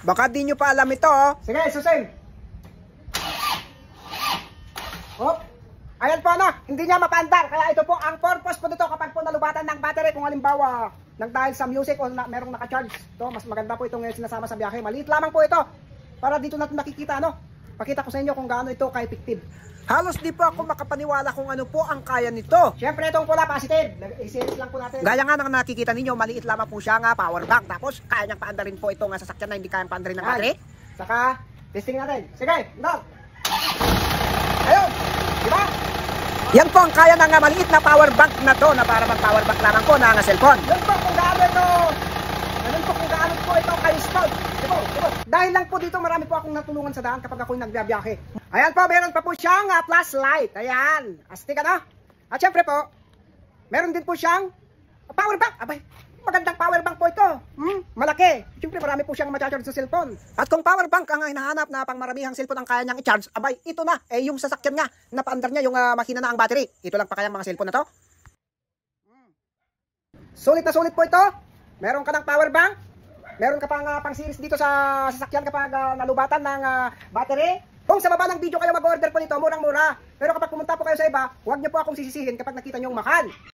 Baka di nyo pa alam ito, oh. Sige, susin. Oh. Ayan po, ano, hindi niya mapaandar. Kaya ito po, ang purpose po dito kapag po nalubatan ng battery, kung halimbawa, dahil sa music o merong naka-charge. Ito, mas maganda po itong sinasama sa biyahe. Maliit lamang po ito. Para dito natin makikita, ano. Pakita ko sa inyo kung gaano ito ka-effective. Halos di po ako makapaniwala kung ano po ang kaya nito. Siyempre itong pula positive. I-series lang po natin. Gaya nga nang nakikita ninyo, maliit lamang po siya nga power bank. Tapos kaya niyang paandarin po itong sasakyan na hindi kayang paandarin ng battery. Saka testing natin. Sige, no. Ayun. Diba? Yan po ang kaya ng maliit na power bank na to, na para mag power bank lamang po na cellphone. Yan po kung gaano ito. Ganun po kung gaano po ito ka-install. Diba? Dahil lang po dito marami po akong natulungan sa daan kapag ako'y nagbiyahe. Ayan po, meron pa po siyang flashlight. Ayan. Astig ano? At syempre po, meron din po siyang power bank. Abay, magandang power bank po ito. Malaki. Syempre marami po siyang ma-charge sa cellphone. At kung power bank ang hinahanap na pang maramihang cellphone ang kaya niyang i-charge, abay, ito na. Yung sasakyan nga, napaandar niya yung makina na ang battery. Ito lang pa kaya mga cellphone na to. Sulit na sulit po ito. Meron ka ng power bank. Meron ka pang series dito sa sasakyan kapag nalubatan ng battery. Kung sa baba ng video kayo mag-order po nito, murang-mura. Pero kapag pumunta po kayo sa iba, huwag niyo po akong sisisihin kapag nakita niyo yung mahal.